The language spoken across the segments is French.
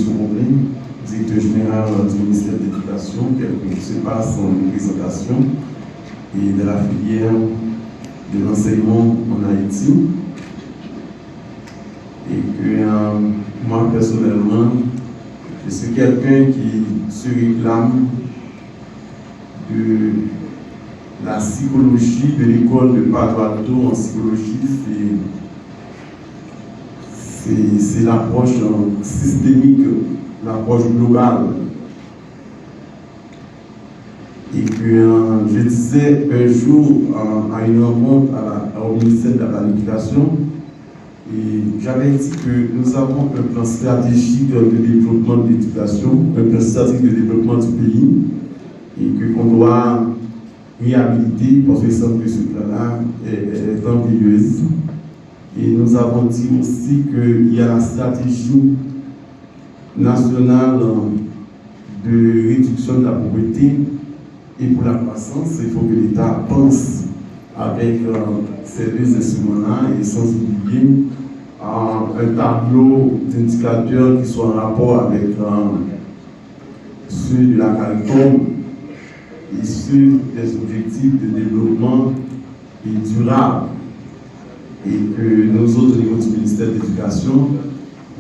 Roblin, directeur général du ministère de l'Éducation, qui se passe en présentation et de la filière de l'enseignement en Haïti. Et que moi, personnellement, je suis quelqu'un qui se réclame de la psychologie de l'école de Palo Alto en psychologie. C'est l'approche systémique, l'approche globale. Et que je disais un jour à une rencontre au ministère de la Planification, et j'avais dit que nous avons un plan stratégique de développement de l'éducation, un plan stratégique de développement du pays, et qu'on doit réhabiliter parce que ce plan-là est ambitieuse. Et nous avons dit aussi qu'il y a la stratégie nationale de réduction de la pauvreté et pour la croissance, il faut que l'État pense avec ces deux instruments-là et sans oublier un tableau d'indicateurs qui soit en rapport avec ceux de la CARICOM et ceux des objectifs de développement et durable. Et que nous autres, au niveau du ministère de l'Éducation,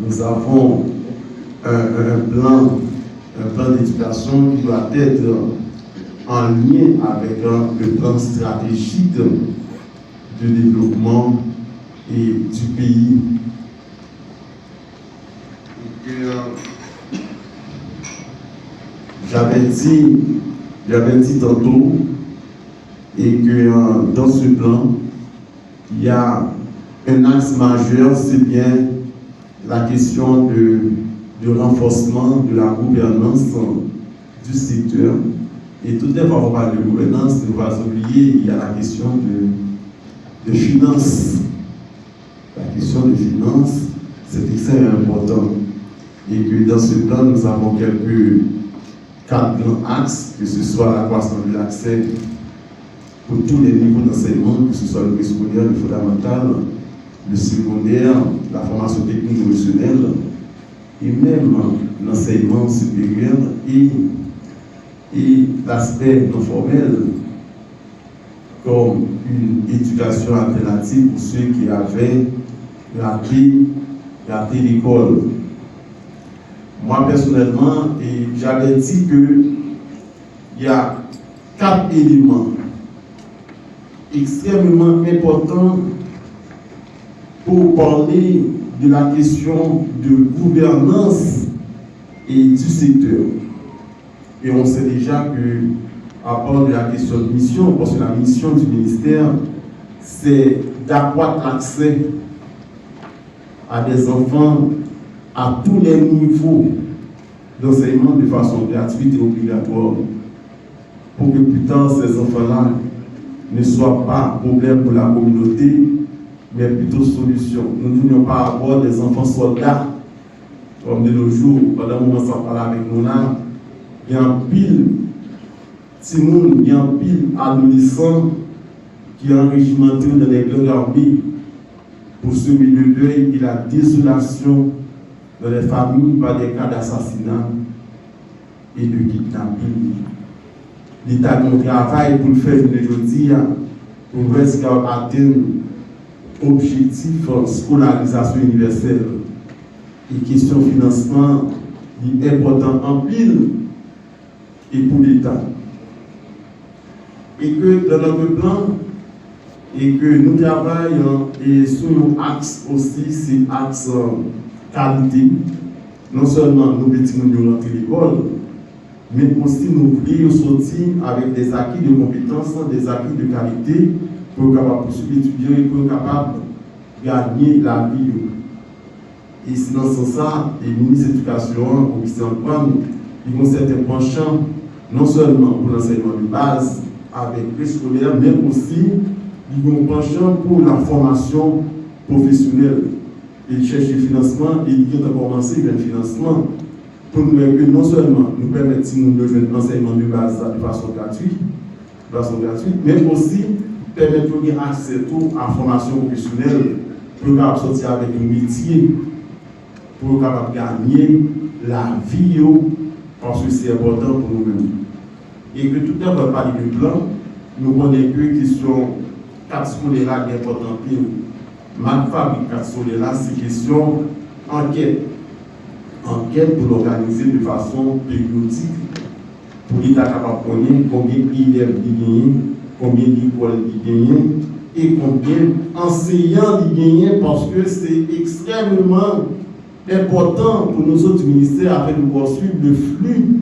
nous avons un plan d'éducation qui doit être en lien avec le plan stratégique de développement et du pays. Et que, j'avais dit tantôt, et que dans ce plan, il y a un axe majeur, c'est bien la question de renforcement de la gouvernance du secteur. Et tout à l'heure, on parle de gouvernance, ne pas oublier, il y a la question de finances. La question de finances, c'est extrêmement important. Et que dans ce plan, nous avons quatre grands axes, que ce soit la croissance de l'accès pour tous les niveaux d'enseignement, que ce soit le préscolaire, le fondamental, le secondaire, la formation technique professionnelle, et même l'enseignement supérieur et l'aspect non formel, comme une éducation alternative pour ceux qui avaient raté l'école. Moi, personnellement, j'avais dit qu'il y a 4 éléments extrêmement importants pour parler de la question de gouvernance et du secteur. Et on sait déjà que, à part de la question de mission, parce que la mission du ministère, c'est d'accroître l'accès à des enfants à tous les niveaux d'enseignement de façon gratuite et obligatoire, pour que plus tard ces enfants-là ne soient pas problème pour la communauté, mais plutôt solution. Nous ne voulions pas avoir des enfants soldats, comme de nos jours, pendant que nous sommes parlé avec nous là, il y a un pile, Timoun, il y a un pile adolescent qui est enrégimenté dans les grandes armées pour semer le deuil et la désolation dans les familles par des cas d'assassinat et de kidnapping. L'État nous travaille pour le faire aujourd'hui, pour atteindre l'objectif de scolarisation universelle. Et question de financement est important en pile et pour l'État. Et que dans notre plan, et que nous travaillons et sur nos axes aussi, c'est axe qualité. Non seulement nous voulons rentrer l'école, mais aussi nous voulons sortir avec des acquis de compétences, des acquis de qualité pour capable étudier et pour capable gagner la vie. Et sinon, c'est ça, les ministres de l'Éducation, au Christian Kwan, ils vont certains penchants, non seulement pour l'enseignement de base, avec le scolaire, mais aussi, ils vont penchant pour la formation professionnelle. Ils cherchent le financement et ils viennent commencer le financement pour nous que non seulement nous permettre de jouer l'enseignement de base de façon gratuite, mais aussi permettre de gagner accès à la formation professionnelle pour sortir avec un métier pour capable gagner la vie parce que c'est important pour nous-mêmes. Et que tout le monde va parler de plan, nous connaissons que qui sont 4 scolaires qui sont importants. Ma fabrique 4 scolaires, c'est question enquête. Enquête pour l'organiser de façon périodique, pour l'État capable de connaître combien d'élèves il gagne, combien d'écoles il gagne et combien d'enseignants il gagne, parce que c'est extrêmement important pour nos autres ministères afin de poursuivre le flux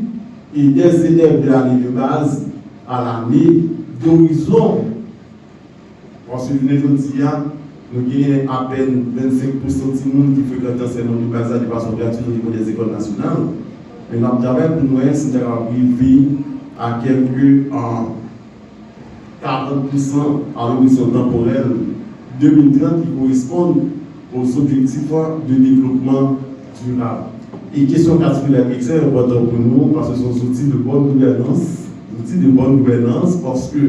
et des élèves de l'année de base à l'année d'horizon. Parce que nous avons à peine 25% de monde qui fréquentent l'enseignement de base de façon gratuite au niveau des écoles nationales. Mais nous avons pour nous, c'est d'arriver à quelques 40% à l'horizon temporel 2030 qui correspondent aux objectifs de développement durable. Et question particulière, c'est important pour nous parce que ce sont des outils de bonne gouvernance, parce que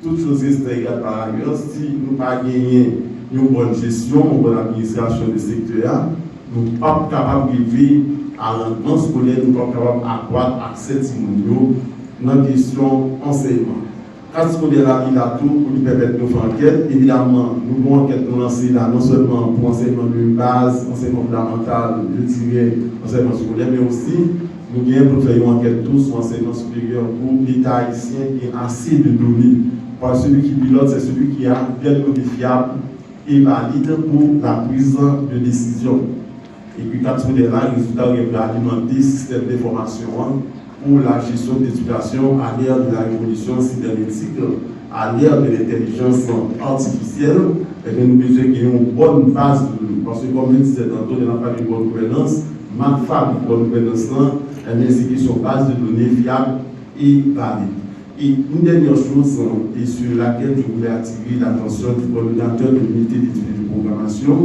toute chose est égale par ailleurs. Si nous n'avons pas gagné une bonne gestion, une bonne administration du secteur, nous ne sommes pas capables de vivre à l'enseignement scolaire, nous ne sommes pas capables d'accroître l'accès dans la question enseignement. Quand scolaire il a tout pour nous permettre de faire enquête. Évidemment, nous avons enquête nous lancer là, non seulement pour enseignement de base, enseignement fondamental, je dirais, enseignement scolaire, mais aussi nous avons pour faire une enquête tous sur enseignement supérieur pour l'État haïtien qui a assez de données. Parce que celui qui pilote, c'est celui qui a bien modifiable et valide pour la prise de décision. Et puis, quand on est là, le résultat est alimenter le système d'information pour la gestion de l'éducation à l'ère de la révolution cybernétique, à l'ère de l'intelligence artificielle. Et nous avons besoin qu'il y ait une bonne base de données. Parce que, comme je disais tantôt, il n'y a pas de bonne gouvernance. Ma femme, bonne gouvernance, c'est une base de données fiable et valide. Et une dernière chose et sur laquelle je voulais attirer l'attention du coordinateur de l'unité d'études de programmation,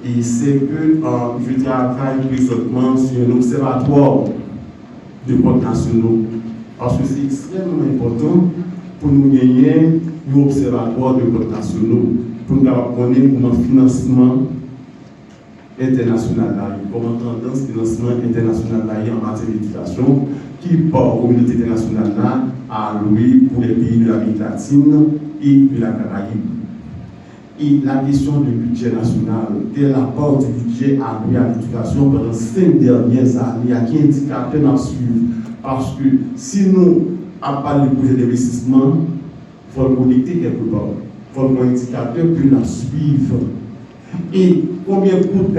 et c'est que je travaille présentement sur un observatoire de codes nationaux. Parce que c'est extrêmement important pour nous gagner un observatoire de codes nationaux, pour nous connaître comment le financement international, comment tendance financement international en matière d'éducation, qui par la communauté internationale allouée pour les pays de l'Amérique latine et de la Caraïbe. Et la question du budget national, quel apport du budget alloué à l'éducation pendant 5 dernières années, à quel indicateur à suivre? Parce que si nous n'avons pas de projet d'investissement, il faut le connecter quelque part. Il faut un indicateur pour la suivre. Et combien coûte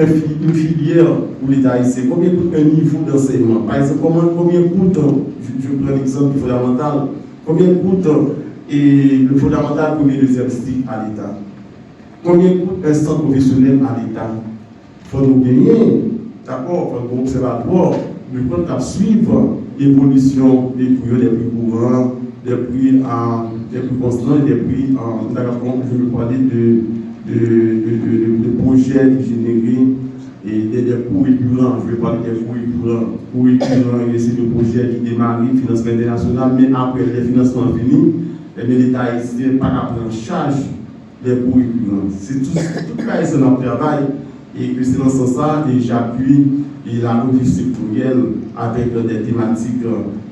une filière pour l'État haïtien? Combien coûte un niveau d'enseignement? Par exemple, combien coûte, je prends l'exemple du fondamental, combien coûte le fondamental pour les deuxième cycle à l'État? Combien coûte un centre professionnel à l'État? Il faut nous gagner, d'accord, il faut un observatoire, de compte à suivre l'évolution des prix courants, des prix constants, des prix, je veux parler de projets d'ingénierie et des coûts récurrents. Je vais parler des coûts récurrents et c'est des projets qui démarrent, financement international, mais après les financements finis, l'État haïtien n'est pas à prendre en charge des coûts récurrents. C'est tout ça, c'est notre travail et que c'est dans ce sens et j'appuie la revue sectorielle avec des thématiques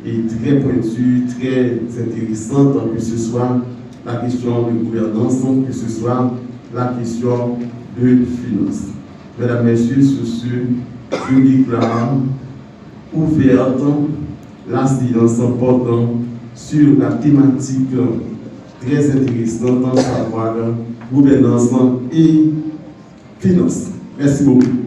très pointues, très intéressantes, que ce soit la question de gouvernance, que ce soit la question de finances. Mesdames, Messieurs, sur ce, je déclare ouverte la séance portant sur la thématique très intéressante, à savoir gouvernance et finances. Merci beaucoup.